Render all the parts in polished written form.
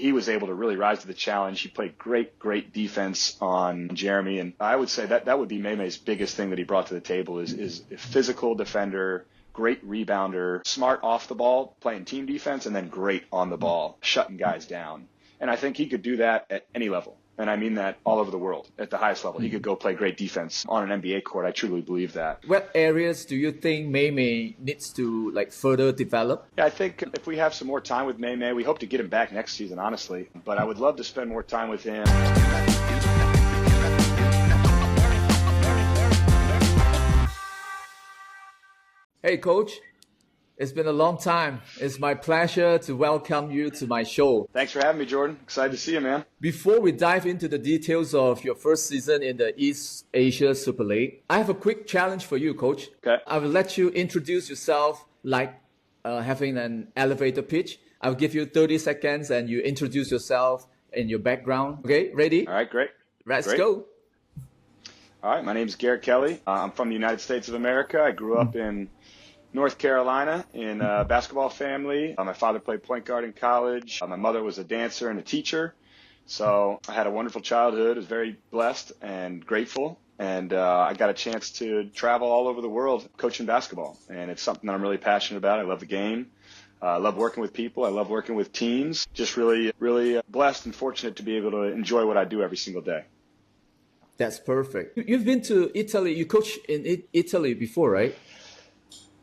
he was able to really rise to the challenge. He played great defense on Jeremy. And I would say that would be Mei Mei's biggest thing that he brought to the table is a physical defender, great rebounder, smart off the ball, playing team defense, and then great on the ball, shutting guys down. And I think he could do that at any level. And I mean that all over the world, at the highest level. He could go play great defense on an NBA court. I truly believe that. What areas do you think Mei Mei needs to further develop? Yeah, I think if we have some more time with Mei Mei, we hope to get him back next season, honestly. But I would love to spend more time with him. Hey, Coach. It's been a long time. It's my pleasure to welcome you to my show. Thanks for having me, Jordan. Excited to see you, man. Before we dive into the details of your first season in the East Asia Super League, I have a quick challenge for you, Coach. Okay. I will let you introduce yourself like having an elevator pitch. I'll give you 30 seconds and you introduce yourself and your background. Okay, ready? All right, great. Let's go. All right, my name is Garrett Kelly. I'm from the United States of America. I grew up in North Carolina in a basketball family. My father played point guard in college. My mother was a dancer and a teacher. So I had a wonderful childhood. I was very blessed and grateful. And I got a chance to travel all over the world coaching basketball. And it's something that I'm really passionate about. I love the game. I love working with people. I love working with teams. Just really blessed and fortunate to be able to enjoy what I do every single day. That's perfect. You've been to Italy. You coached in Italy before, right?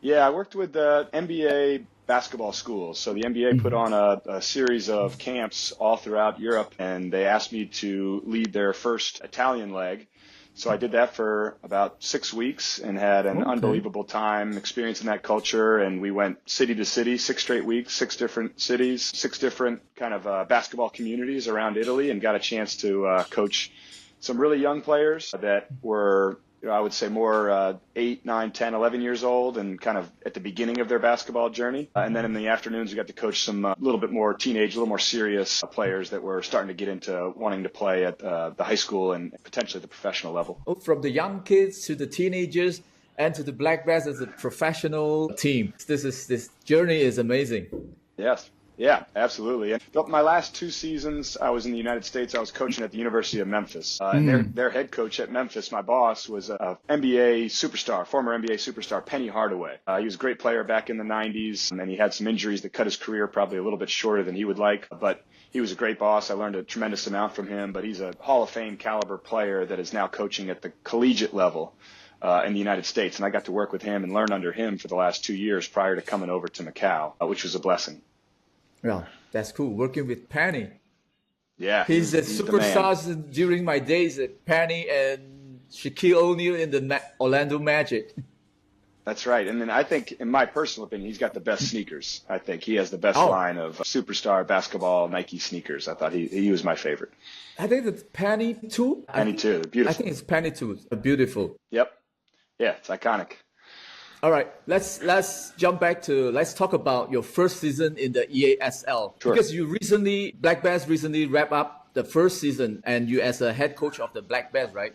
Yeah, I worked with the NBA basketball schools. So the NBA put on a series of camps all throughout Europe, and they asked me to lead their first Italian leg. So I did that for about 6 weeks and had an unbelievable time experiencing that culture. And we went city to city, 6 straight weeks, 6 different cities, 6 different kind of basketball communities around Italy, and got a chance to coach some really young players that were, I would say, more 8, 9, 10, 11 years old and kind of at the beginning of their basketball journey. And then in the afternoons, we got to coach some a little bit more teenage, a little more serious players that were starting to get into wanting to play at the high school and potentially the professional level. From the young kids to the teenagers and to the Black Bears as a professional team. This journey is amazing. Yes. Yeah, absolutely. And my last 2 seasons, I was in the United States. I was coaching at the University of Memphis. And their head coach at Memphis, my boss, was a NBA superstar, former NBA superstar, Penny Hardaway. He was a great player back in the 90s, and then he had some injuries that cut his career probably a little bit shorter than he would like. But he was a great boss. I learned a tremendous amount from him. But he's a Hall of Fame caliber player that is now coaching at the collegiate level in the United States. And I got to work with him and learn under him for the last 2 years prior to coming over to Macau, which was a blessing. Well, that's cool. Working with Penny. Yeah. He's a superstar during my days at Penny and Shaquille O'Neal in the Orlando Magic. That's right. And then I think, in my personal opinion, he's got the best sneakers. I think he has the best line of superstar basketball Nike sneakers. I thought he was my favorite. I think it's Penny 2. Penny 2. Beautiful. I think it's Penny 2. Beautiful. Yep. Yeah, it's iconic. All right, let's jump back to, let's talk about your first season in the EASL. Sure. Because Black Bears recently wrapped up the first season and you as a head coach of the Black Bears, right?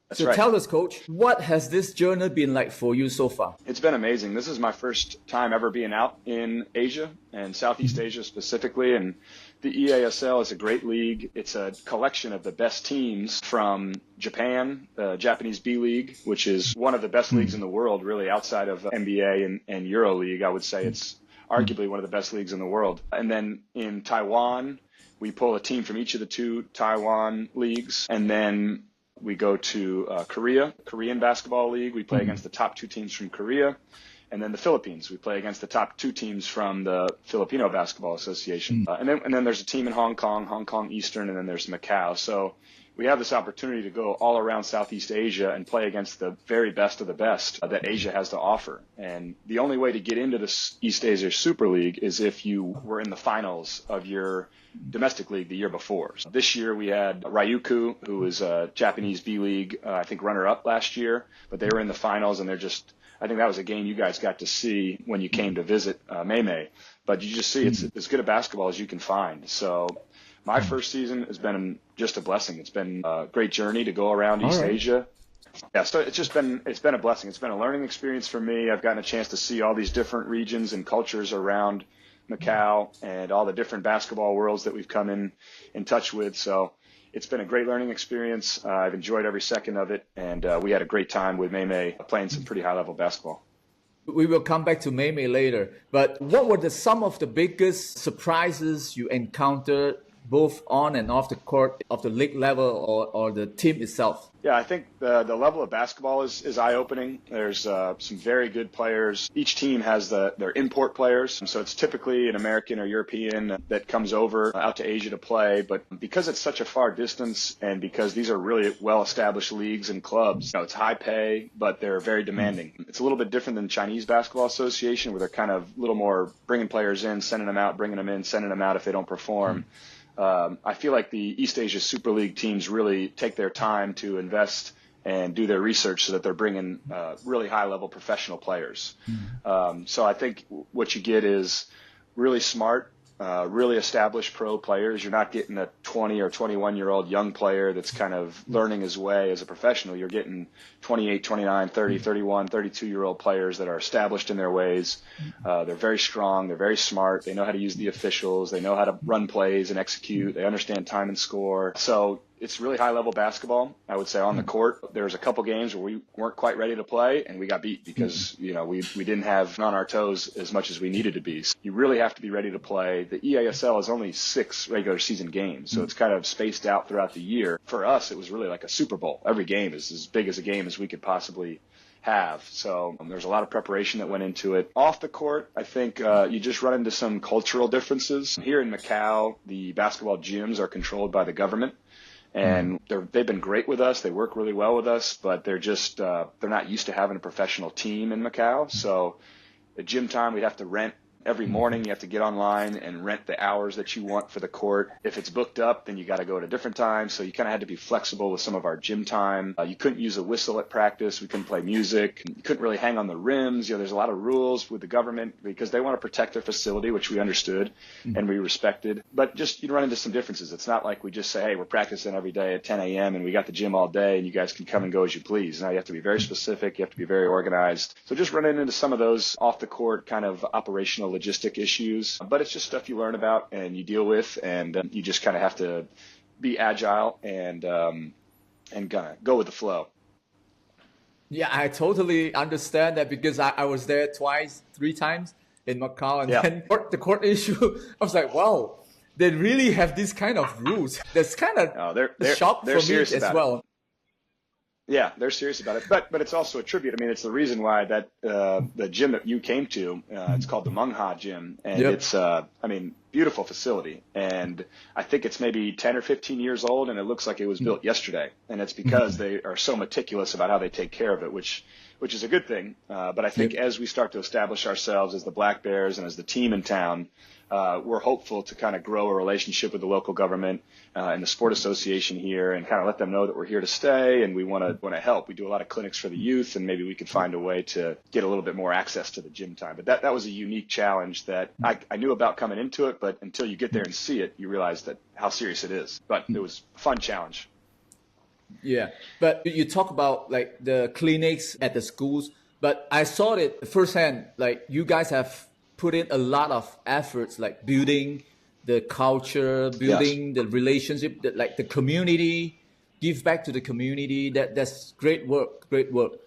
That's right. Tell us, Coach, what has this journey been like for you so far? It's been amazing. This is my first time ever being out in Asia and Southeast Asia specifically. And the EASL is a great league. It's a collection of the best teams from Japan, the Japanese B League, which is one of the best leagues in the world, really, outside of NBA and Euro League. I would say it's arguably one of the best leagues in the world. And then in Taiwan, we pull a team from each of the 2 Taiwan leagues. And then we go to Korean Basketball League. We play against the top 2 teams from Korea. And then the Philippines, we play against the top 2 teams from the Filipino Basketball Association. And then there's a team in Hong Kong Eastern, and then there's Macau. So we have this opportunity to go all around Southeast Asia and play against the very best of the best that Asia has to offer. And the only way to get into this East Asia Super League is if you were in the finals of your domestic league the year before. So this year we had Ryukyu, who was a Japanese B League, I think runner-up last year, but they were in the finals, and I think that was a game you guys got to see when you came to visit Mei Mei. But you just see it's as good a basketball as you can find. So my first season has been just a blessing. It's been a great journey to go around East Asia. Yeah, so it's been a blessing. It's been a learning experience for me. I've gotten a chance to see all these different regions and cultures around Macau and all the different basketball worlds that we've come in touch with. So it's been a great learning experience. I've enjoyed every second of it, and we had a great time with Mei Mei playing some pretty high-level basketball. We will come back to Mei Mei later, but what were some of the biggest surprises you encountered both on and off the court of the league level or the team itself? Yeah, I think the level of basketball is eye-opening. There's some very good players. Each team has their import players, so it's typically an American or European that comes over out to Asia to play. But because it's such a far distance and because these are really well-established leagues and clubs, it's high pay, but they're very demanding. It's a little bit different than Chinese Basketball Association, where they're kind of a little more bringing players in, sending them out, bringing them in, sending them out if they don't perform. I feel like the East Asia Super League teams really take their time to invest and do their research so that they're bringing really high-level professional players. So I think what you get is really smart, really established pro players. You're not getting a 20 or 21-year-old young player that's kind of learning his way as a professional. You're getting 28, 29, 30, 31, 32-year-old players that are established in their ways. They're very strong. They're very smart. They know how to use the officials. They know how to run plays and execute. They understand time and score. So it's really high-level basketball, I would say, on the court. There was a couple games where we weren't quite ready to play, and we got beat because, we didn't have on our toes as much as we needed to be. So you really have to be ready to play. The EASL is only 6 regular season games, so it's kind of spaced out throughout the year. For us, it was really like a Super Bowl. Every game is as big as a game as we could possibly have. So there's a lot of preparation that went into it. Off the court, I think you just run into some cultural differences. Here in Macau, the basketball gyms are controlled by the government. And they've been great with us. They work really well with us, but they're just they're not used to having a professional team in Macau. So at gym time, we'd have to rent. Every morning, you have to get online and rent the hours that you want for the court. If it's booked up, then you got to go at a different time. So you kind of had to be flexible with some of our gym time. You couldn't use a whistle at practice. We couldn't play music. You couldn't really hang on the rims. There's a lot of rules with the government because they want to protect their facility, which we understood and we respected. But just you run into some differences. It's not like we just say, hey, we're practicing every day at 10 a.m. and we got the gym all day and you guys can come and go as you please. Now you have to be very specific. You have to be very organized. So just running into some of those off the court kind of operational logistic issues, but it's just stuff you learn about and you deal with, and you just kind of have to be agile and kind of go with the flow. Yeah, I totally understand that because I was there 3 times in Macau, and then the court issue, I was like, wow, they really have these kind of rules. That's kind of they're shock for me as well. Yeah, they're serious about it, but it's also a tribute. I mean, it's the reason why that the gym that you came to, it's called the Mungha Gym, and it's beautiful facility, and I think it's maybe 10 or 15 years old, and it looks like it was built yesterday, and it's because they are so meticulous about how they take care of it, which is a good thing. But I think as we start to establish ourselves as the Black Bears and as the team in town, we're hopeful to kind of grow a relationship with the local government and the sport association here and kind of let them know that we're here to stay and we want to help. We do a lot of clinics for the youth, and maybe we could find a way to get a little bit more access to the gym time. But that was a unique challenge that I knew about coming into it, but until you get there and see it, you realize that how serious it is. But it was a fun challenge. Yeah, but you talk about like the clinics at the schools, but I saw it firsthand. Like you guys have put in a lot of efforts, like building the culture, building the relationship, like the community, give back to the community. That's great work. Great work.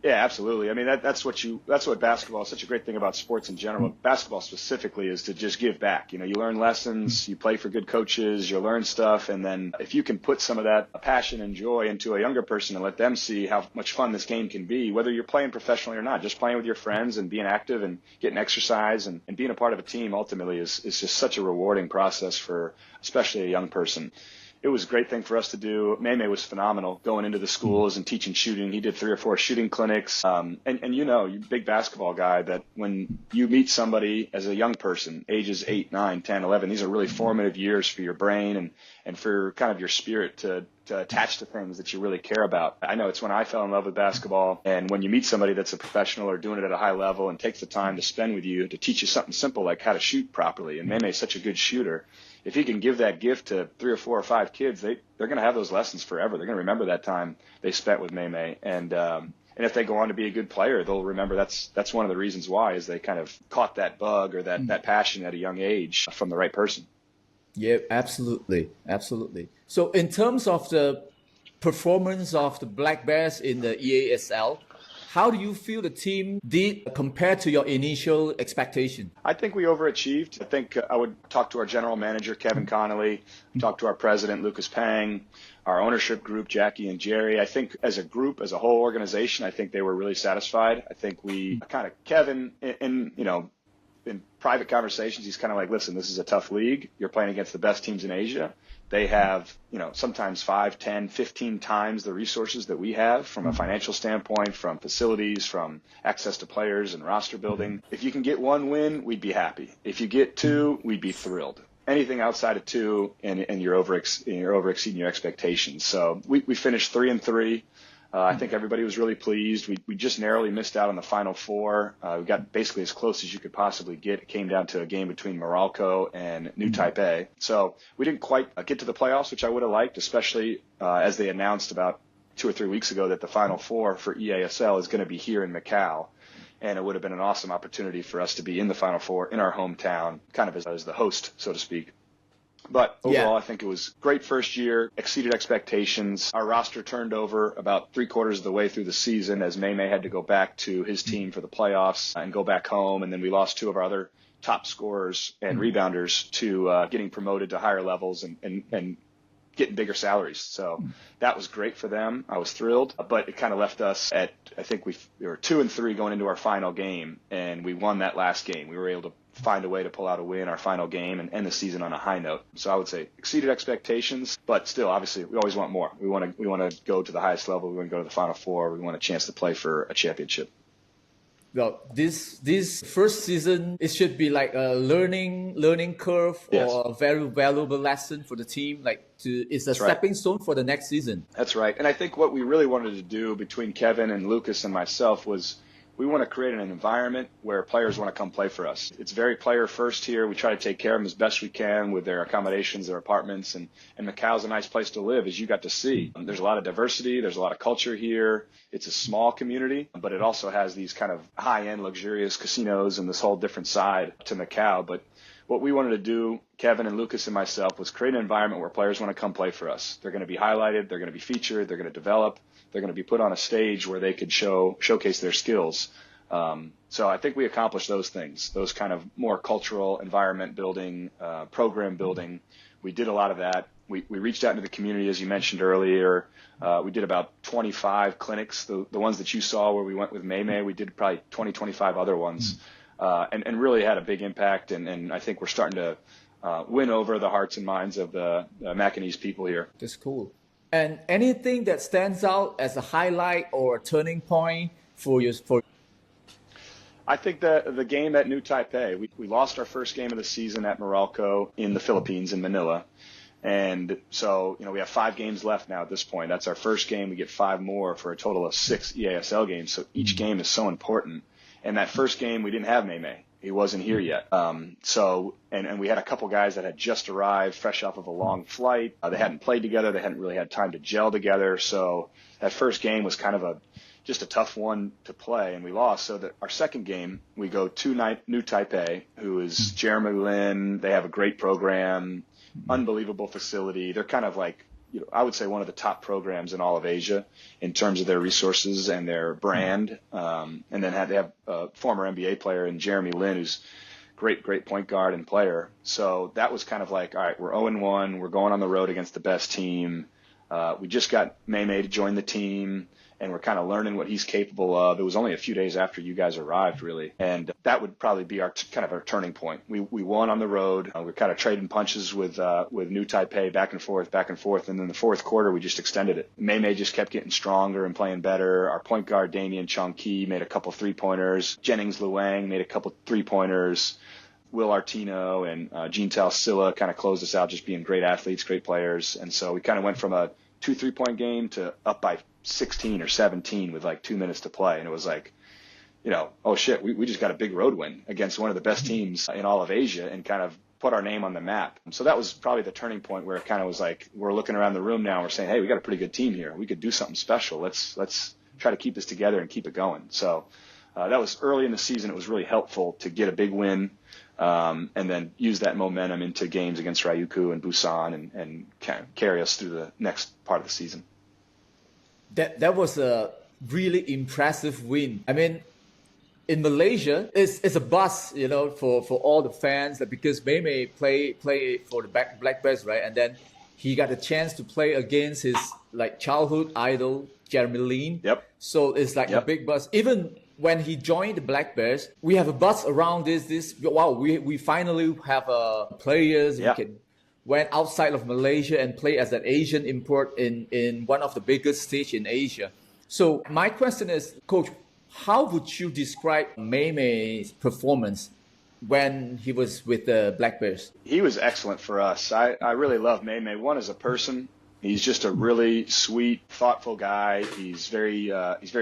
Yeah, absolutely. I mean, that's what basketball is such a great thing about sports in general. Basketball specifically is to just give back. You learn lessons, you play for good coaches, you learn stuff. And then if you can put some of that passion and joy into a younger person and let them see how much fun this game can be, whether you're playing professionally or not, just playing with your friends and being active and getting exercise and being a part of a team ultimately is just such a rewarding process for especially a young person. It was a great thing for us to do. Mei Mei was phenomenal going into the schools and teaching shooting. He did 3 or 4 shooting clinics. And you're a big basketball guy, that when you meet somebody as a young person, ages 8, 9, 10, 11, these are really formative years for your brain and for kind of your spirit to attach to things that you really care about. I know it's when I fell in love with basketball, and when you meet somebody that's a professional or doing it at a high level and takes the time to spend with you to teach you something simple like how to shoot properly. And Mei Mei is such a good shooter. If he can give that gift to 3 or 4 or 5 kids, they're going to have those lessons forever. They're going to remember that time they spent with Mei Mei. And And if they go on to be a good player, they'll remember that's one of the reasons why is they kind of caught that bug or that passion at a young age from the right person. Yeah, absolutely. Absolutely. So in terms of the performance of the Black Bears in the EASL, how do you feel the team did compared to your initial expectation? I think we overachieved. I think I would talk to our general manager, Kevin Connolly, talk to our president, Lucas Pang, our ownership group, Jackie and Jerry. I think as a group, as a whole organization, I think they were really satisfied. I think we kind of, Kevin, in private conversations, he's kind of like, listen, this is a tough league. You're playing against the best teams in Asia. They have, sometimes 5, 10, 15 times the resources that we have from a financial standpoint, from facilities, from access to players and roster building. If you can get 1 win, we'd be happy. If you get 2, we'd be thrilled. Anything outside of 2, and you're overexceeding your expectations. So we finished 3-3. I think everybody was really pleased. We just narrowly missed out on the Final Four. We got basically as close as you could possibly get. It came down to a game between Morocco and New Taipei. So we didn't quite get to the playoffs, which I would have liked, especially as they announced about 2 or 3 weeks ago that the Final Four for EASL is going to be here in Macau. And it would have been an awesome opportunity for us to be in the Final Four in our hometown, kind of as the host, so to speak. But overall, I think it was great first year, exceeded expectations. Our roster turned over about 3/4 of the way through the season as Mei Mei had to go back to his team for the playoffs and go back home. And then we lost 2 of our other top scorers and rebounders to getting promoted to higher levels and getting bigger salaries. So that was great for them. I was thrilled, but it kind of left us at, I think we were 2-3 going into our final game, and we won that last game. We were able to find a way to pull out a win our final game and end the season on a high note. So I would say exceeded expectations, but still, obviously, we always want more. We want to go to the highest level. We want to go to the Final Four. We want a chance to play for a championship. Well, this first season, it should be like a learning curve or a very valuable lesson for the team. It's a stepping stone for the next season. That's right. And I think what we really wanted to do between Kevin and Lucas and myself was we want to create an environment where players want to come play for us. It's very player first here. We try to take care of them as best we can with their accommodations, their apartments, and Macau's a nice place to live, as you got to see. There's a lot of diversity. There's a lot of culture here. It's a small community, but it also has these kind of high-end luxurious casinos and this whole different side to Macau. But what we wanted to do, Kevin and Lucas and myself, was create an environment where players want to come play for us. They're going to be highlighted. They're going to be featured. They're going to develop. They're going to be put on a stage where they could showcase their skills. So I think we accomplished those things, those kind of more cultural environment building, program building. We did a lot of that. We reached out into the community, as you mentioned earlier. We did about 25 clinics, the ones that you saw where we went with Mei Mei. We did probably 20, 25 other ones, and really had a big impact. And I think we're starting to win over the hearts and minds of the Macanese people here. That's cool. And anything that stands out as a highlight or a turning point for you? I think the game at New Taipei, we lost our first game of the season at Morocco in the Philippines, in Manila. And so, we have 5 games left now at this point. That's our first game. We get 5 more for a total of 6 EASL games. So each game is so important. And that first game, we didn't have Mei Mei. He wasn't here yet. And we had a couple guys that had just arrived fresh off of a long flight. They hadn't played together. They hadn't really had time to gel together. So that first game was kind of just a tough one to play, and we lost. So that our second game, we go to New Taipei, who is Jeremy Lin. They have a great program, unbelievable facility. They're kind of like, I would say one of the top programs in all of Asia in terms of their resources and their brand. And then they have a former NBA player in Jeremy Lin, who's great point guard and player. So that was kind of like, all right, we're 0-1. We're going on the road against the best team. We just got Mei Mei to join the team, and we're kind of learning what he's capable of. It was only a few days after you guys arrived, really. And that would probably be our turning point. We won on the road. We're kind of trading punches with New Taipei back and forth. And then the fourth quarter, we just extended it. Mei Mei just kept getting stronger and playing better. Our point guard, Damian Chong-Ki, made a couple 3-pointers. Jennings Luang made a couple 3-pointers. Will Artino and Jean Tal Silla kind of closed us out, just being great athletes, great players. And so we kind of went from a 2 3-point game to up by 16 or 17 with like 2 minutes to play. And it was like, oh shit, we just got a big road win against one of the best teams in all of Asia and kind of put our name on the map. So that was probably the turning point where it kind of was like, we're looking around the room now and we're saying, hey, we got a pretty good team here. We could do something special. Let's try to keep this together and keep it going. So that was early in the season. It was really helpful to get a big win and then use that momentum into games against Ryukyu and Busan and kind of carry us through the next part of the season. That was a really impressive win. I mean, in Malaysia, it's a buzz, for all the fans, because Mei Mei play for the Black Bears, right? And then he got a chance to play against his childhood idol, Jeremy Lin. Yep. So it's a big buzz. Even when he joined the Black Bears, we have a buzz around this. Wow, we finally have players who can went outside of Malaysia and play as an Asian import in one of the biggest stage in Asia. So my question is, Coach, how would you describe Mei Mei's performance when he was with the Black Bears? He was excellent for us. I really love Mei Mei. One, as a person, he's just a really sweet, thoughtful guy. He's very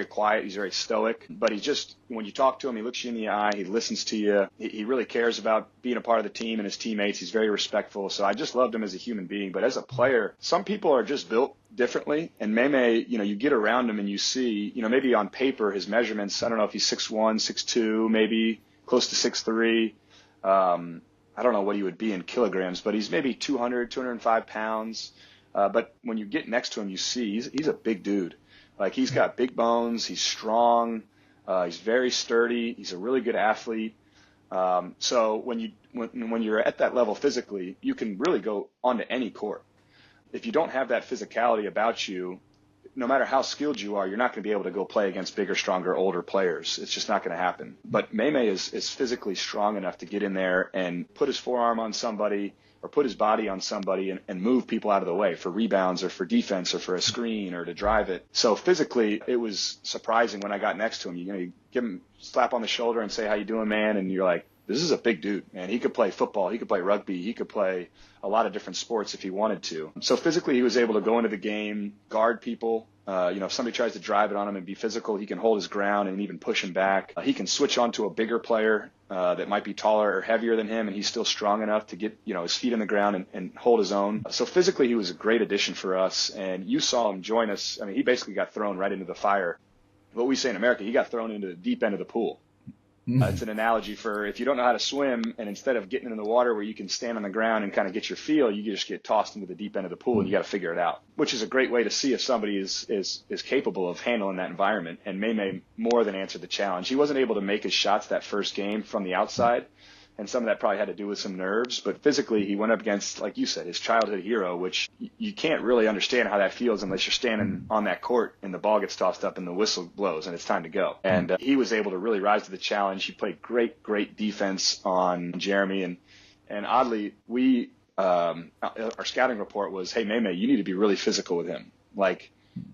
quiet. He's very stoic. But he just, when you talk to him, he looks you in the eye. He listens to you. He really cares about being a part of the team and his teammates. He's very respectful. So I just loved him as a human being. But as a player, some people are just built differently. And Mei Mei, you get around him and you see, maybe on paper his measurements, I don't know if he's 6'1", 6'2", maybe close to 6'3". I don't know what he would be in kilograms, but he's maybe 200, 205 pounds. But when you get next to him, you see he's a big dude. He's got big bones. He's strong. He's very sturdy. He's a really good athlete. So when you're at that level physically, you can really go onto any court. If you don't have that physicality about you, no matter how skilled you are, you're not going to be able to go play against bigger, stronger, older players. It's just not going to happen. But Mei Mei is physically strong enough to get in there and put his forearm on somebody or put his body on somebody and move people out of the way for rebounds or for defense or for a screen or to drive it. So physically, it was surprising when I got next to him. You give him a slap on the shoulder and say, "How you doing, man?" And you're like, this is a big dude, man. He could play football. He could play rugby. He could play a lot of different sports if he wanted to. So physically, he was able to go into the game, guard people. If somebody tries to drive it on him and be physical, he can hold his ground and even push him back. He can switch on to a bigger player that might be taller or heavier than him, and he's still strong enough to get his feet on the ground and hold his own. So physically, he was a great addition for us, and you saw him join us. I mean, he basically got thrown right into the fire. What we say in America, he got thrown into the deep end of the pool. It's an analogy for if you don't know how to swim, and instead of getting in the water where you can stand on the ground and kind of get your feel, you just get tossed into the deep end of the pool and you got to figure it out, which is a great way to see if somebody is capable of handling that environment. And Mei Mei more than answered the challenge. He wasn't able to make his shots that first game from the outside, and some of that probably had to do with some nerves. But physically, he went up against, like you said, his childhood hero, which you can't really understand how that feels unless you're standing on that court and the ball gets tossed up and the whistle blows and it's time to go. And he was able to really rise to the challenge. He played great defense on Jeremy. And oddly, our scouting report was, hey, Mei Mei, you need to be really physical with him.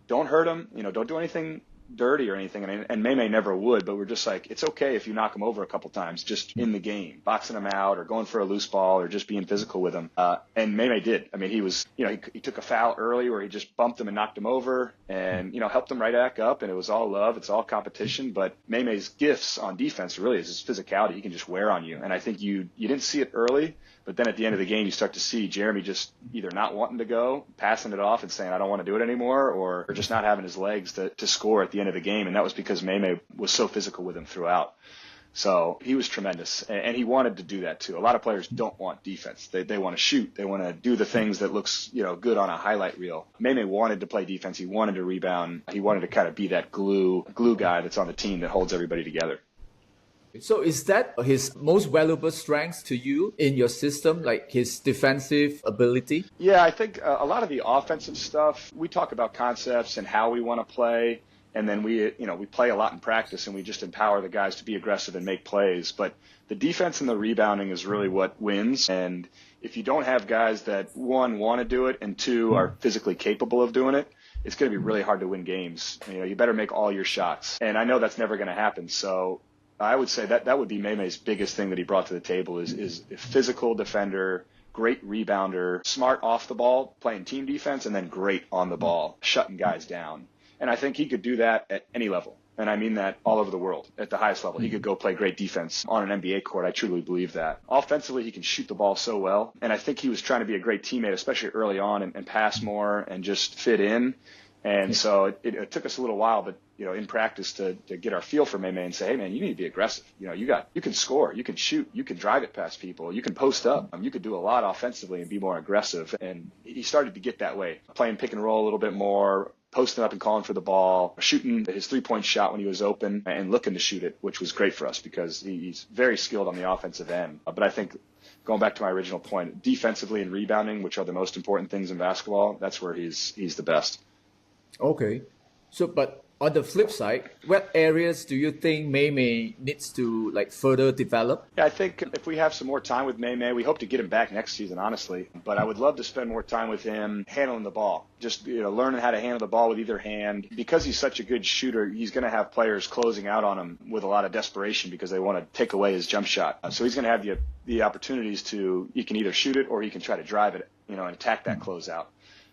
Don't hurt him. Don't do anything dirty or anything, and Mei Mei never would, but we're just like, it's okay if you knock him over a couple times just in the game, boxing him out or going for a loose ball or just being physical with him. And Mei Mei did. I mean, he was, he took a foul early where he just bumped him and knocked him over and, helped him right back up, and it was all love. It's all competition, but Mei Mei's gifts on defense really is his physicality. He can just wear on you. And I think you didn't see it early, but then at the end of the game, you start to see Jeremy just either not wanting to go, passing it off and saying, I don't want to do it anymore, or just not having his legs to score at the end of the game. And that was because Mei Mei was so physical with him throughout. So he was tremendous. And he wanted to do that too. A lot of players don't want defense. They want to shoot. They want to do the things that looks, good on a highlight reel. Mei Mei wanted to play defense. He wanted to rebound. He wanted to kind of be that glue guy that's on the team that holds everybody together. So is that his most valuable strength to you in your system, like his defensive ability? Yeah, I think a lot of the offensive stuff, we talk about concepts and how we want to play. And then we play a lot in practice and we just empower the guys to be aggressive and make plays. But the defense and the rebounding is really what wins. And if you don't have guys that, one, want to do it, and two, are physically capable of doing it, it's going to be really hard to win games. You better make all your shots. And I know that's never going to happen. So I would say that would be Mei Mei's biggest thing that he brought to the table is a physical defender, great rebounder, smart off the ball, playing team defense, and then great on the ball, shutting guys down. And I think he could do that at any level. And I mean that all over the world, at the highest level. He could go play great defense on an NBA court. I truly believe that. Offensively, he can shoot the ball so well. And I think he was trying to be a great teammate, especially early on, and pass more and just fit in. And so it took us a little while, but in practice to get our feel for Mei Mei and say, hey man, you need to be aggressive. You can score, you can shoot, you can drive it past people, you can post up, you could do a lot offensively and be more aggressive. And he started to get that way, playing pick and roll a little bit more, posting up and calling for the ball, shooting his 3-point shot when he was open and looking to shoot it, which was great for us because he's very skilled on the offensive end. But I think going back to my original point, defensively and rebounding, which are the most important things in basketball, that's where he's the best. Okay. So, but on the flip side, what areas do you think Mei Mei needs to further develop? Yeah, I think if we have some more time with Mei Mei, we hope to get him back next season, honestly. But I would love to spend more time with him handling the ball, just learning how to handle the ball with either hand. Because he's such a good shooter, he's going to have players closing out on him with a lot of desperation because they want to take away his jump shot. So he's going to have the opportunities he can either shoot it or he can try to drive it, and attack that closeout.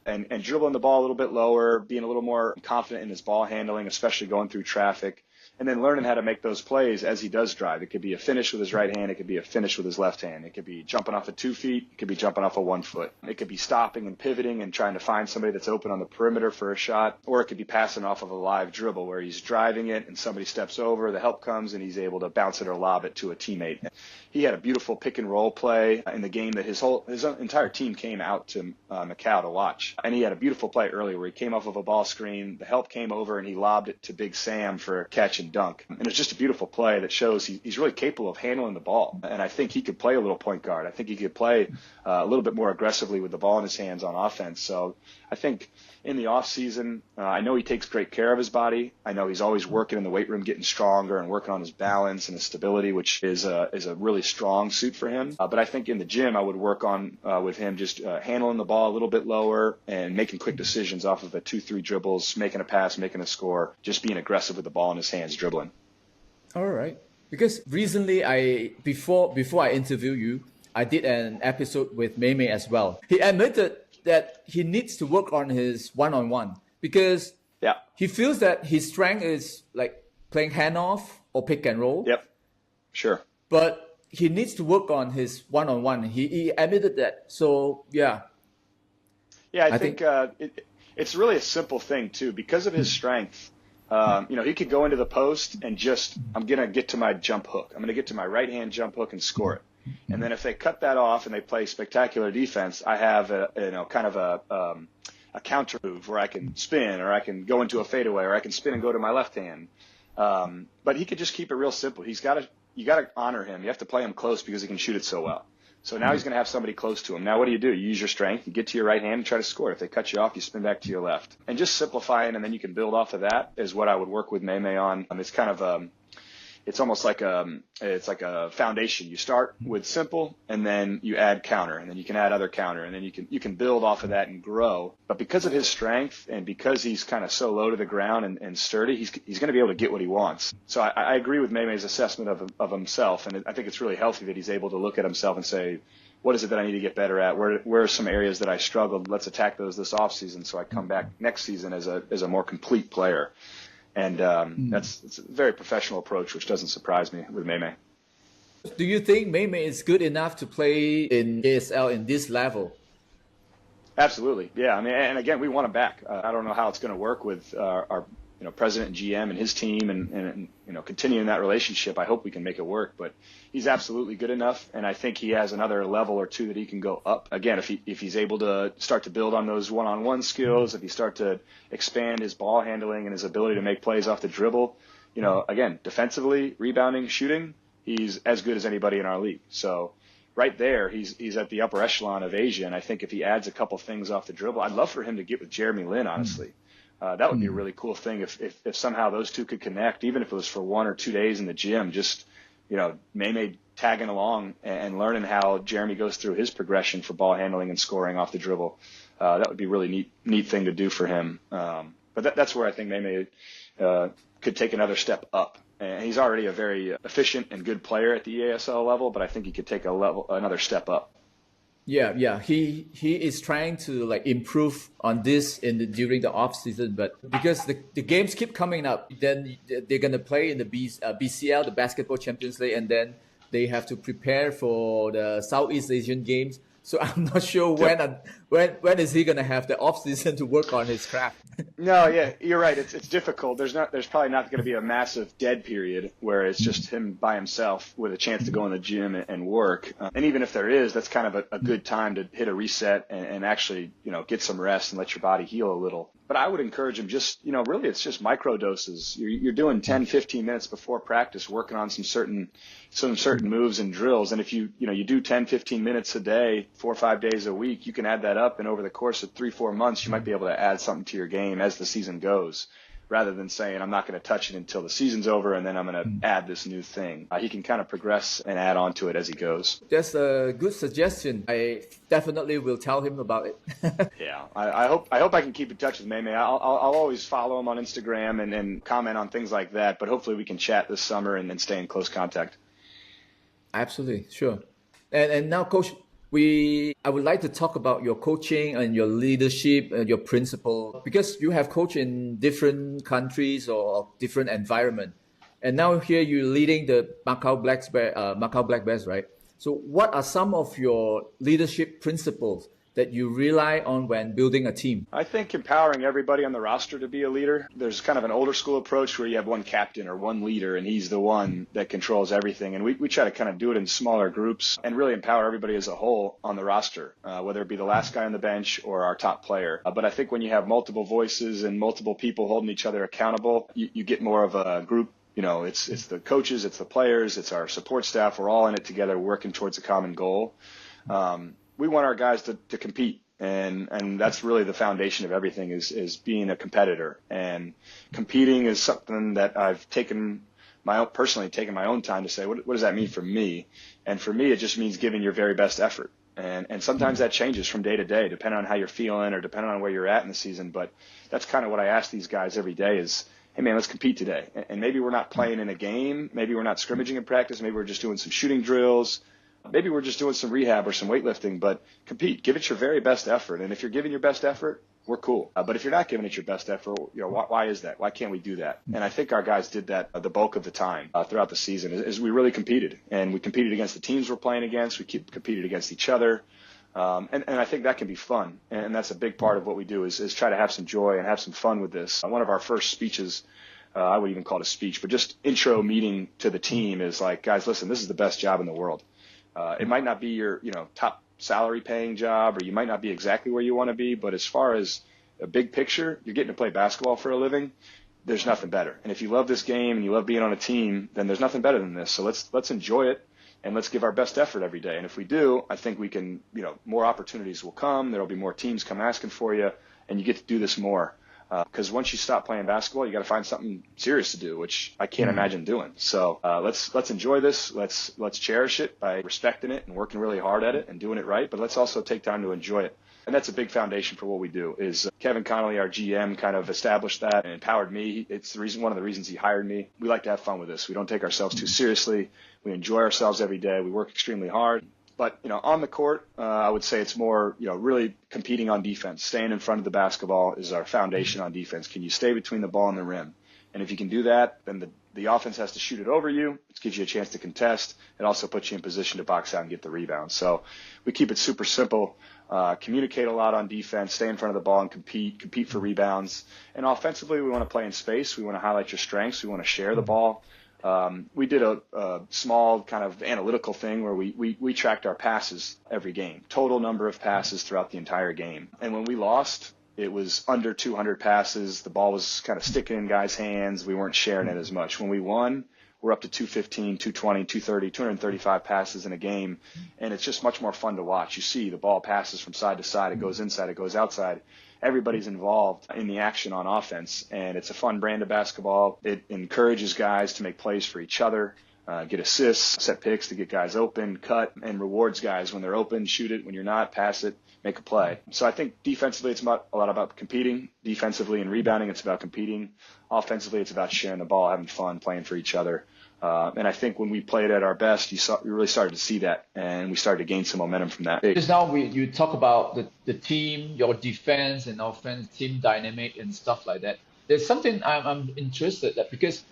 And dribbling the ball a little bit lower, being a little more confident in his ball handling, especially going through traffic, and then learning how to make those plays as he does drive. It could be a finish with his right hand. It could be a finish with his left hand. It could be jumping off of 2 feet. It could be jumping off of 1 foot. It could be stopping and pivoting and trying to find somebody that's open on the perimeter for a shot, or it could be passing off of a live dribble where he's driving it and somebody steps over, the help comes, and he's able to bounce it or lob it to a teammate. He had a beautiful pick and roll play in the game that his entire team came out to Macau to watch. And he had a beautiful play earlier where he came off of a ball screen, the help came over, and he lobbed it to Big Sam for a catch and dunk. And it's just a beautiful play that shows he's really capable of handling the ball. And I think he could play a little point guard. I think he could play a little bit more aggressively with the ball in his hands on offense. So I think in the off season, I know he takes great care of his body. I know he's always working in the weight room, getting stronger and working on his balance and his stability, which is a really strong suit for him. But I think in the gym, I would work on with him just handling the ball a little bit lower and making quick decisions off of a 2-3 dribbles, making a pass, making a score, just being aggressive with the ball in his hands, dribbling. All right. Because recently, before I interview you, I did an episode with Mei Mei as well. He admitted that he needs to work on his one-on-one because he feels that his strength is playing handoff or pick and roll. Yep, sure. But he needs to work on his one-on-one. He admitted that. So, yeah. Yeah, I think it's really a simple thing, too. Because of his strength, he could go into the post and I'm going to get to my jump hook. I'm going to get to my right-hand jump hook and score it. And then if they cut that off and they play spectacular defense, I have a counter move where I can spin or I can go into a fadeaway or I can spin and go to my left hand. But he could just keep it real simple. You got to honor him. You have to play him close because he can shoot it so well. So now he's going to have somebody close to him. Now what do? You use your strength. You get to your right hand and try to score. If they cut you off, you spin back to your left. And just simplifying, and then you can build off of that is what I would work with Mei Mei on. It's kind of it's almost like a foundation. You start with simple, and then you add counter, and then you can add other counter, and then you can build off of that and grow. But because of his strength and because he's kind of so low to the ground and sturdy, he's going to be able to get what he wants. So I agree with Mei Mei's assessment of himself, and I think it's really healthy that he's able to look at himself and say, what is it that I need to get better at? Where are some areas that I struggled? Let's attack those this off season so I come back next season as a more complete player. And it's a very professional approach, which doesn't surprise me with Mei Mei. Do you think Mei Mei is good enough to play in EASL in this level? Absolutely, yeah. I mean, and again, we want him back. I don't know how it's going to work with our president and GM and his team, and continuing that relationship. I hope we can make it work, but he's absolutely good enough, and I think he has another level or two that he can go up. Again, if he's able to start to build on those one-on-one skills, if he start to expand his ball handling and his ability to make plays off the dribble, again, defensively, rebounding, shooting, he's as good as anybody in our league. So right there, he's at the upper echelon of Asia, and I think if he adds a couple things off the dribble, I'd love for him to get with Jeremy Lin, honestly. That would be a really cool thing if somehow those two could connect, even if it was for 1 or 2 days in the gym, just, Mei Mei tagging along and learning how Jeremy goes through his progression for ball handling and scoring off the dribble. That would be a really neat thing to do for him. But that's where I think Mei Mei could take another step up. And he's already a very efficient and good player at the EASL level, but I think he could take another step up. Yeah. He is trying to improve on this during the off season, but because the games keep coming up, then they're gonna play in the BCL, the Basketball Champions League, and then they have to prepare for the Southeast Asian Games. So I'm not sure when is he going to have the off season to work on his craft. No, yeah, you're right. It's difficult. There's probably not going to be a massive dead period where it's just him by himself with a chance to go in the gym and work. And even if there is, that's kind of a good time to hit a reset and actually, get some rest and let your body heal a little. But I would encourage him really it's just micro doses. You're doing 10, 15 minutes before practice working on some certain moves and drills. And if you do 10, 15 minutes a day, 4 or 5 days a week, you can add that up. And over the course of 3-4 months, you might be able to add something to your game as the season goes, rather than saying, I'm not going to touch it until the season's over and then I'm going to add this new thing. He can kind of progress and add on to it as he goes. That's a good suggestion. I definitely will tell him about it. Yeah, I hope I can keep in touch with Mei Mei. I'll always follow him on Instagram and comment on things like that, but hopefully we can chat this summer and then stay in close contact. Absolutely, sure. And now, Coach, I would like to talk about your coaching and your leadership and your principle, because you have coached in different countries or different environment. And now here you're leading the Macau Black Bears, right? So what are some of your leadership principles that you rely on when building a team? I think empowering everybody on the roster to be a leader. There's kind of an older school approach where you have one captain or one leader and he's the one that controls everything. And we try to kind of do it in smaller groups and really empower everybody as a whole on the roster, whether it be the last guy on the bench or our top player. But I think when you have multiple voices and multiple people holding each other accountable, you get more of a group. It's the coaches, it's the players, it's our support staff. We're all in it together working towards a common goal. We want our guys to compete, and that's really the foundation of everything is being a competitor. And competing is something that I've personally taken my own time to say, what does that mean for me? And for me, it just means giving your very best effort. And sometimes that changes from day to day, depending on how you're feeling or depending on where you're at in the season. But that's kind of what I ask these guys every day is, hey man, let's compete today. And maybe we're not playing in a game. Maybe we're not scrimmaging in practice. Maybe we're just doing some shooting drills. Maybe we're just doing some rehab or some weightlifting, but compete. Give it your very best effort. And if you're giving your best effort, we're cool. But if you're not giving it your best effort, why is that? Why can't we do that? And I think our guys did that the bulk of the time throughout the season is we really competed. And we competed against the teams we're playing against. We competed against each other. And I think that can be fun. And that's a big part of what we do is try to have some joy and have some fun with this. One of our first speeches, I would even call it a speech, but just intro meeting to the team is like, guys, listen, this is the best job in the world. It might not be your, top salary paying job, or you might not be exactly where you want to be, but as far as a big picture, you're getting to play basketball for a living. There's nothing better. And if you love this game and you love being on a team, then there's nothing better than this. So let's enjoy it and let's give our best effort every day. And if we do, I think we can, more opportunities will come. There'll be more teams come asking for you, and you get to do this more. Because once you stop playing basketball, you got to find something serious to do, which I can't imagine doing. So let's enjoy this. Let's cherish it by respecting it and working really hard at it and doing it right. But let's also take time to enjoy it. And that's a big foundation for what we do. Is Kevin Connolly, our GM, kind of established that and empowered me. It's one of the reasons he hired me. We like to have fun with this. We don't take ourselves too seriously. We enjoy ourselves every day. We work extremely hard. But, on the court, I would say it's more, really competing on defense. Staying in front of the basketball is our foundation on defense. Can you stay between the ball and the rim? And if you can do that, then the offense has to shoot it over you. It gives you a chance to contest. It also puts you in position to box out and get the rebound. So we keep it super simple. Communicate a lot on defense, stay in front of the ball and compete for rebounds. And offensively, we want to play in space. We want to highlight your strengths. We want to share the ball. We did a small kind of analytical thing where we tracked our passes every game, total number of passes throughout the entire game. And when we lost, it was under 200 passes. The ball was kind of sticking in guys' hands. We weren't sharing it as much. When we won, we're up to 215, 220, 230, 235 passes in a game. And it's just much more fun to watch. You see the ball passes from side to side. It goes inside, it goes outside. Everybody's involved in the action on offense, and it's a fun brand of basketball. It encourages guys to make plays for each other, get assists, set picks to get guys open, cut, and rewards guys when they're open, shoot it. When you're not, pass it, make a play. So I think defensively it's a lot about competing. Defensively and rebounding, it's about competing. Offensively, it's about sharing the ball, having fun, playing for each other. And I think when we played at our best, you really started to see that, and we started to gain some momentum from that. Because now you talk about the team, your defense and offense, team dynamic and stuff like that. There's something I'm interested in, because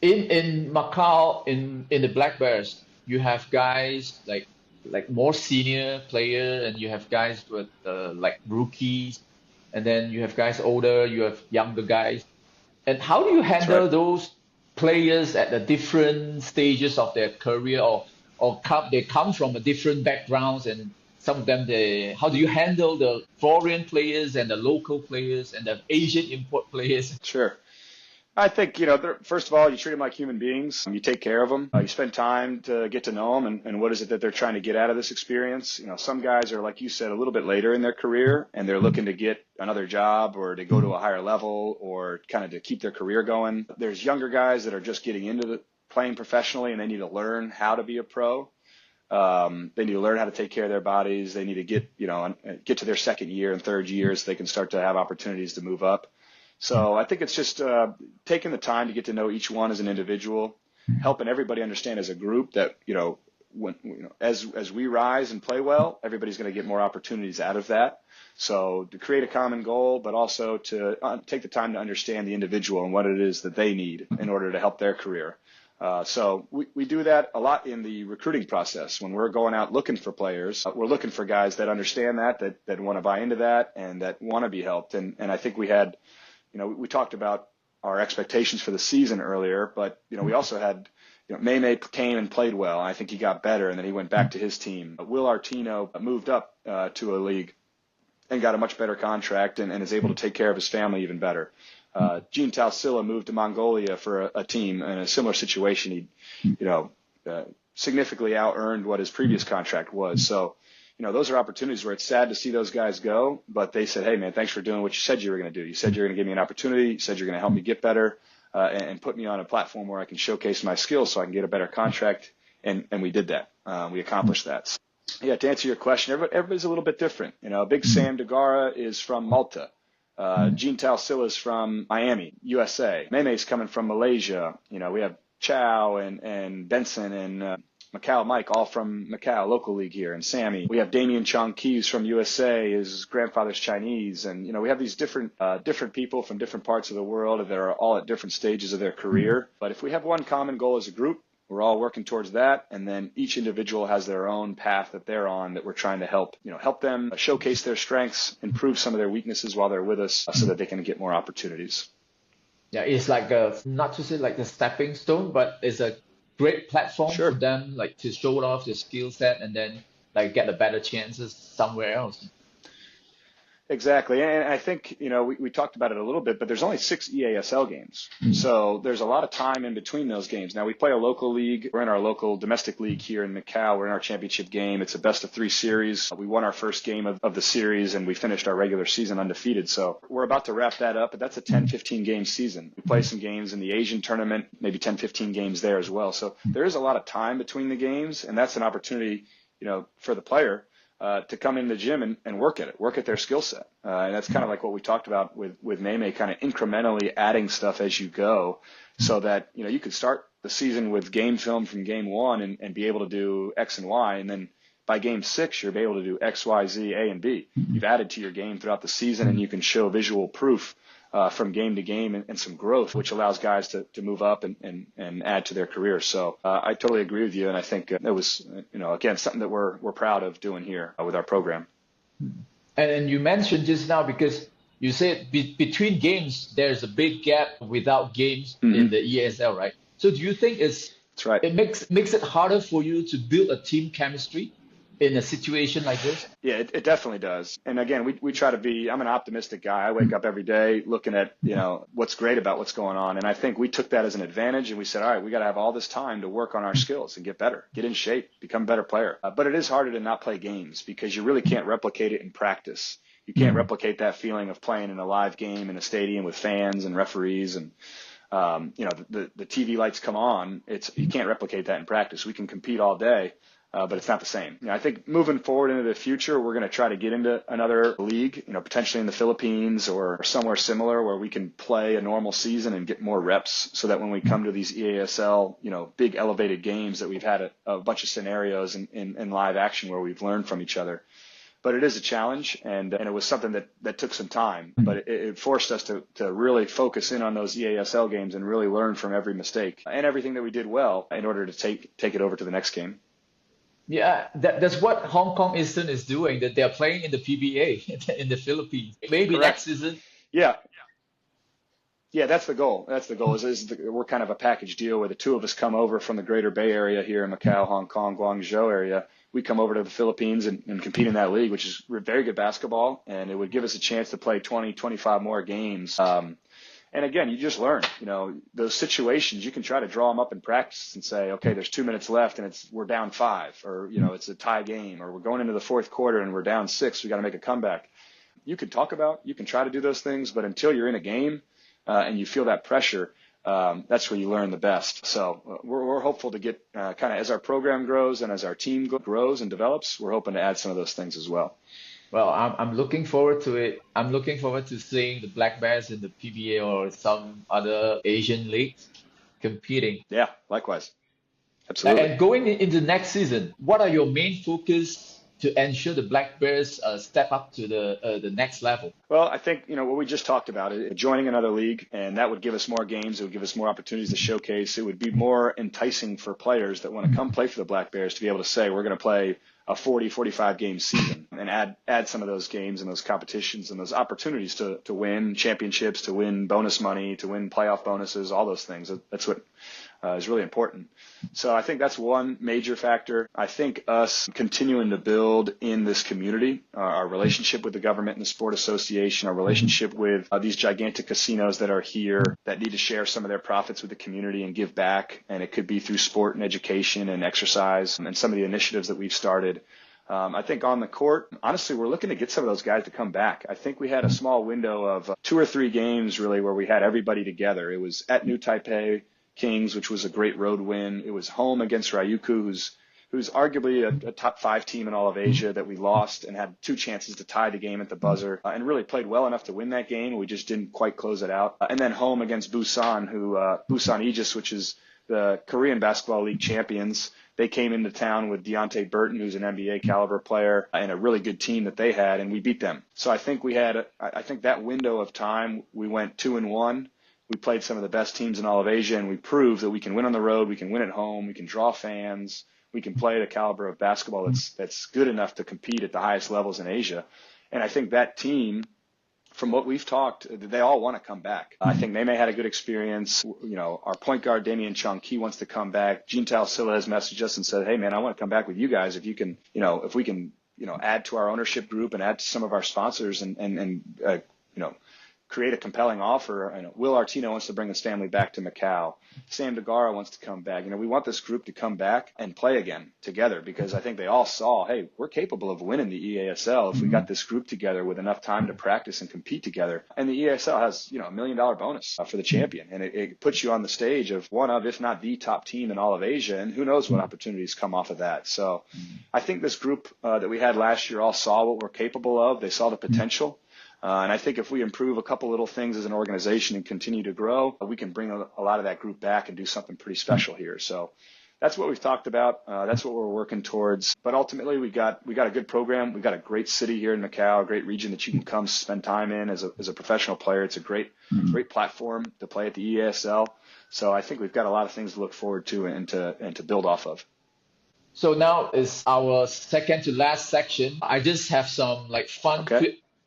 in Macau, in the Black Bears, you have guys like like more senior player, and you have guys with like rookies, and then you have guys older, you have younger guys. And how do you handle those players at the different stages of their career, or they come from a different backgrounds, and some of them, how do you handle the foreign players and the local players and the Asian import players? Sure. I think, first of all, you treat them like human beings. You take care of them. You spend time to get to know them and what is it that they're trying to get out of this experience. Some guys are, like you said, a little bit later in their career, and they're looking to get another job or to go to a higher level or kind of to keep their career going. There's younger guys that are just getting into playing professionally, and they need to learn how to be a pro. They need to learn how to take care of their bodies. They need to get to their second year and third year so they can start to have opportunities to move up. So I think it's just taking the time to get to know each one as an individual, helping everybody understand as a group that, as we rise and play well, everybody's going to get more opportunities out of that. So to create a common goal, but also to take the time to understand the individual and what it is that they need in order to help their career. So we do that a lot in the recruiting process. When we're going out looking for players, we're looking for guys that understand that want to buy into that and that want to be helped. And I think we had, we talked about our expectations for the season earlier, but, we also had, Mei Mei came and played well. I think he got better, and then he went back to his team. Will Artino moved up to a league and got a much better contract and is able to take care of his family even better. Gene Tausila moved to Mongolia for a team in a similar situation. He, significantly out-earned what his previous contract was. So, those are opportunities where it's sad to see those guys go, but they said, hey, man, thanks for doing what you said you were going to do. You said you were going to give me an opportunity. You said you're going to help me get better and put me on a platform where I can showcase my skills so I can get a better contract. And we did that. We accomplished that. Yeah, to answer your question, everybody's a little bit different. Big Sam Degara is from Malta. Gene Tausila is from Miami, USA. Mei Mei's coming from Malaysia. We have Chow and Benson and Macau Mike, all from Macau, local league here, and Sammy. We have Damian Chong Keys from USA. His grandfather's Chinese. And, we have these different people from different parts of the world that are all at different stages of their career. But if we have one common goal as a group, we're all working towards that. And then each individual has their own path that they're on that we're trying to help them showcase their strengths, improve some of their weaknesses while they're with us so that they can get more opportunities. Yeah, it's like not to say like the stepping stone, but it's a great platform for them, like to show off their skill set and then like get a better chances somewhere else. Exactly. And I think, we talked about it a little bit, but there's only 6 EASL games. So there's a lot of time in between those games. Now we play a local league. We're in our local domestic league here in Macau. We're in our championship game. It's a best of 3 series. We won our first game of the series and we finished our regular season undefeated. So we're about to wrap that up, but that's a 10-15 game season. We play some games in the Asian tournament, maybe 10-15 games there as well. So there is a lot of time between the games, and that's an opportunity, for the player to come in the gym and work at their skill set. And that's kind of like what we talked about with Mei Mei, kind of incrementally adding stuff as you go so that, you could start the season with game film from game 1 and be able to do X and Y. And then by game 6, you'll be able to do X, Y, Z, A, and B. You've added to your game throughout the season, and you can show visual proof from game to game and some growth, which allows guys to move up and add to their career. So I totally agree with you, and I think it was, again, something that we're proud of doing here with our program. And you mentioned just now, because you said between games, there's a big gap without games in the EASL, right? So do you think that's right. It makes it harder for you to build a team chemistry in a situation like this? Yeah, it definitely does. And again, we try to I'm an optimistic guy. I wake up every day looking at, what's great about what's going on. And I think we took that as an advantage and we said, all right, we got to have all this time to work on our skills and get better, get in shape, become a better player. But it is harder to not play games because you really can't replicate it in practice. You can't replicate that feeling of playing in a live game in a stadium with fans and referees and, the TV lights come on. You can't replicate that in practice. We can compete all day. But it's not the same. I think moving forward into the future, we're going to try to get into another league, potentially in the Philippines or somewhere similar where we can play a normal season and get more reps so that when we come to these EASL, big elevated games that we've had a bunch of scenarios in live action where we've learned from each other. But it is a challenge, and it was something that took some time. But it forced us to really focus in on those EASL games and really learn from every mistake and everything that we did well in order to take it over to the next game. Yeah, that's what Hong Kong Eastern is doing, that they're playing in the PBA in the Philippines. Maybe Correct. next season. Yeah. Yeah, that's the goal. We're kind of a package deal where the two of us come over from the greater Bay Area here in Macau, Hong Kong, Guangzhou area. We come over to the Philippines and compete in that league, which is very good basketball, and it would give us a chance to play 20, 25 more games. And again, you just learn, those situations, you can try to draw them up in practice and say, okay, there's 2 minutes left and we're down 5, or, it's a tie game, or we're going into the fourth quarter and we're down 6. We got to make a comeback. You can try to do those things, but until you're in a game, and you feel that pressure, that's where you learn the best. So we're hopeful to get kind of as our program grows and as our team grows and develops, we're hoping to add some of those things as well. Well, I'm looking forward to it. I'm looking forward to seeing the Black Bears in the PBA or some other Asian leagues competing. Yeah, likewise. Absolutely. And going into next season, what are your main focus to ensure the Black Bears step up to the next level? Well, I think, what we just talked about, joining another league, and that would give us more games. It would give us more opportunities to showcase. It would be more enticing for players that want to come play for the Black Bears to be able to say, we're going to play a 40, 45 game season and add some of those games and those competitions and those opportunities to win championships, to win bonus money, to win playoff bonuses, all those things. That's what is really important. So I think that's one major factor. I think us continuing to build in this community, our relationship with the government and the sport association, our relationship with these gigantic casinos that are here that need to share some of their profits with the community and give back. And it could be through sport and education and exercise and some of the initiatives that we've started. I think on the court, honestly, we're looking to get some of those guys to come back. I think we had a small window of 2 or 3 games really where we had everybody together. It was at New Taipei Kings, which was a great road win. It was home against Ryukyu, who's arguably a top 5 team in all of Asia, that we lost and had 2 chances to tie the game at the buzzer and really played well enough to win that game. We just didn't quite close it out. And then home against Busan, Busan Aegis, which is the Korean Basketball League champions. They came into town with Deontay Burton, who's an NBA caliber player, and a really good team that they had, and we beat them. So I think I think that window of time, we went 2-1. We played some of the best teams in all of Asia, and we proved that we can win on the road, we can win at home, we can draw fans, we can play at a caliber of basketball that's good enough to compete at the highest levels in Asia. And I think that team, from what we've talked, they all want to come back. I think Mei Mei had a good experience. Our point guard, Damian Chung, he wants to come back. Jintao Silla has messaged us and said, hey, man, I want to come back with you guys. If we can add to our ownership group and add to some of our sponsors and create a compelling offer. Will Artino wants to bring his family back to Macau. Sam DeGara wants to come back. We want this group to come back and play again together, because I think they all saw, hey, we're capable of winning the EASL if we got this group together with enough time to practice and compete together. And the EASL has, $1 million bonus for the champion. And it puts you on the stage of one of, if not the top team in all of Asia. And who knows what opportunities come off of that. So I think this group that we had last year all saw what we're capable of. They saw the potential. And I think if we improve a couple little things as an organization and continue to grow, we can bring a lot of that group back and do something pretty special here. So that's what we've talked about. That's what we're working towards. But ultimately, we got a good program. We got a great city here in Macau, a great region that you can come spend time in as a professional player. It's a great platform to play at the EASL. So I think we've got a lot of things to look forward to and to build off of. So now is our second to last section. I just have some fun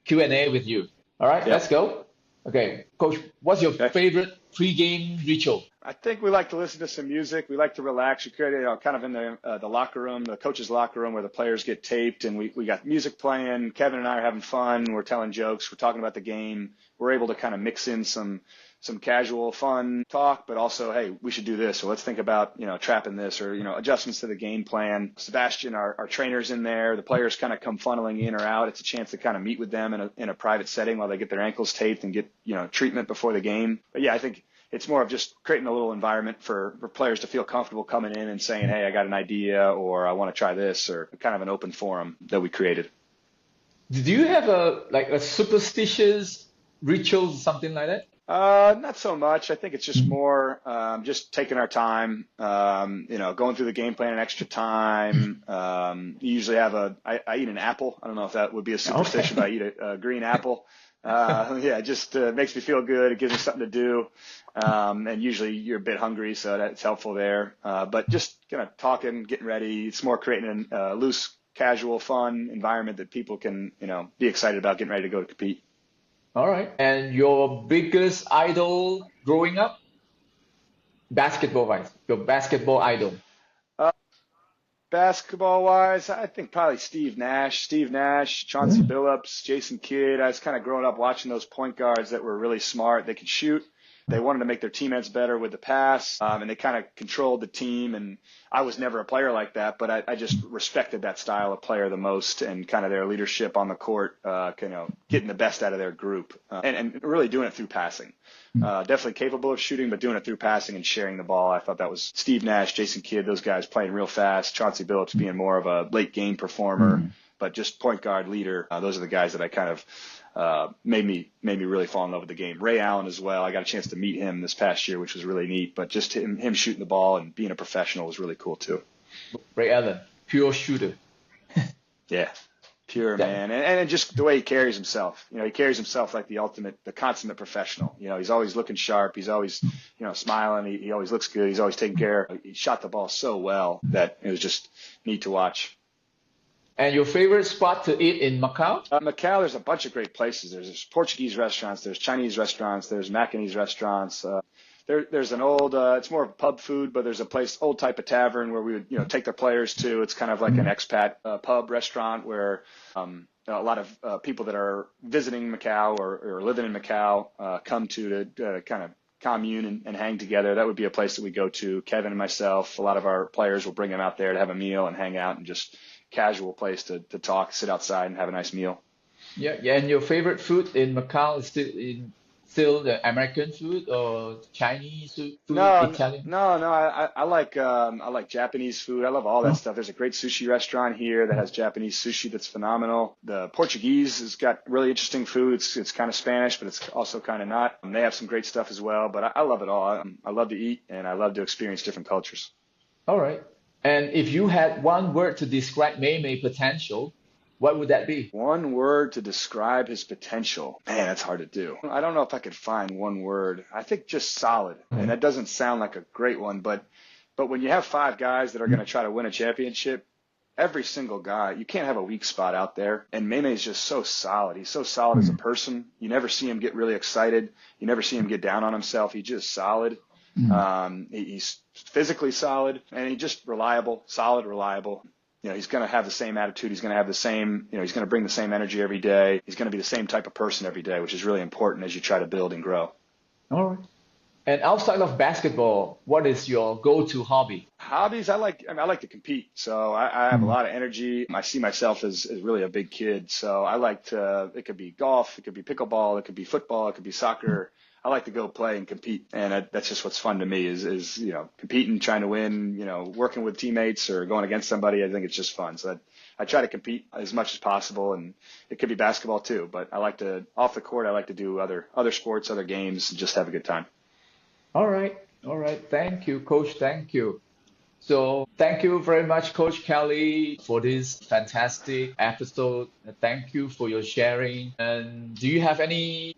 Q&A with you. All right, Let's go. Okay, Coach, what's your favorite pre-game ritual? I think we like to listen to some music. We like to relax. We create kind of in the locker room, the coach's locker room, where the players get taped, and we got music playing. Kevin and I are having fun. We're telling jokes. We're talking about the game. We're able to kind of mix in some casual fun talk, but also, hey, we should do this, or let's think about, trapping this, or, adjustments to the game plan. Sebastian, our trainer's in there. The players kind of come funneling in or out. It's a chance to kind of meet with them in a private setting while they get their ankles taped and get, treatment before the game. But yeah, I think it's more of just creating a little environment for players to feel comfortable coming in and saying, hey, I got an idea, or I want to try this, or kind of an open forum that we created. Do you have a superstitious ritual, something like that? Not so much. I think it's just more just taking our time, going through the game plan in extra time. Usually I eat an apple. I don't know if that would be a superstition, but I eat a green apple. Just makes me feel good. It gives me something to do. And usually you're a bit hungry, so that's helpful there. But just kind of talking, getting ready. It's more creating a loose, casual, fun environment that people can, be excited about getting ready to go to compete. All right. And your biggest idol growing up? Basketball-wise, your basketball idol. Basketball-wise, I think probably Steve Nash, Chauncey Billups, Jason Kidd. I was kind of growing up watching those point guards that were really smart. They could shoot. They wanted to make their teammates better with the pass, and they kind of controlled the team. And I was never a player like that, but I just respected that style of player the most, and kind of their leadership on the court, getting the best out of their group, and really doing it through passing. Definitely capable of shooting, but doing it through passing and sharing the ball. I thought that was Steve Nash, Jason Kidd, those guys playing real fast. Chauncey Billups being more of a late game performer, but just point guard leader. Those are the guys that I kind of made me really fall in love with the game. Ray Allen as well. I got a chance to meet him this past year, which was really neat. But just him shooting the ball and being a professional was really cool too. Ray Allen, pure shooter. Yeah, pure man, and just the way he carries himself. He carries himself like the consummate professional. He's always looking sharp. He's always, smiling. He always looks good. He's always taking care. He shot the ball so well that it was just neat to watch. And your favorite spot to eat in Macau? Macau, there's a bunch of great places. There's Portuguese restaurants, there's Chinese restaurants, there's Macanese restaurants. There's an old, it's more of pub food, but there's a place, old type of tavern where we would, take their players to. It's kind of like an expat pub restaurant where a lot of people that are visiting Macau or living in Macau come to kind of commune and hang together. That would be a place that we go to. Kevin and myself, a lot of our players will bring them out there to have a meal and hang out and just casual place to talk, sit outside and have a nice meal. Yeah. And your favorite food in Macau is still the American food or Chinese food? Italian? No. I like Japanese food. I love all that stuff. There's a great sushi restaurant here that has Japanese sushi that's phenomenal. The Portuguese has got really interesting food. It's kind of Spanish, but it's also kind of not. They have some great stuff as well. But I love it all. I love to eat and I love to experience different cultures. All right. And if you had one word to describe Mei Mei potential, what would that be? One word to describe his potential. Man, that's hard to do. I don't know if I could find one word. I think just solid. And that doesn't sound like a great one, but when you have 5 guys that are going to try to win a championship, every single guy, you can't have a weak spot out there. And Mei Mei is just so solid. He's so solid as a person. You never see him get really excited. You never see him get down on himself. He's just solid. He's physically solid, and he's just solid, reliable. He's going to have the same attitude. He's going to have the same, he's going to bring the same energy every day. He's going to be the same type of person every day, which is really important as you try to build and grow. All right. And outside of basketball, what is your go-to hobby? Hobbies, I like to compete. So I have a lot of energy. I see myself as really a big kid. So I like to, it could be golf, it could be pickleball, it could be football, it could be soccer. I like to go play and compete, and that's just what's fun to me is competing, trying to win, working with teammates or going against somebody. I think it's just fun. So I try to compete as much as possible, and it could be basketball too. But I like to, off the court, I like to do other sports, other games, and just have a good time. All right. Thank you, Coach. Thank you. So thank you very much, Coach Kelly, for this fantastic episode. Thank you for your sharing. And do you have any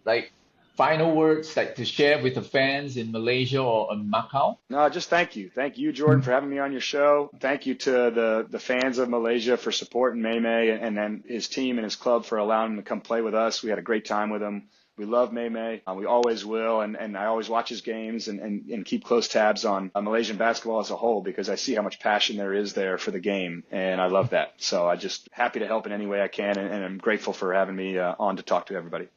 final words to share with the fans in Malaysia or in Macau? No, just thank you. Thank you, Jordan, for having me on your show. Thank you to the fans of Malaysia for supporting Mei Mei and then his team and his club for allowing him to come play with us. We had a great time with him. We love Mei Mei. We always will. And I always watch his games and keep close tabs on Malaysian basketball as a whole because I see how much passion there is there for the game. And I love that. So I'm just happy to help in any way I can. And I'm grateful for having me on to talk to everybody.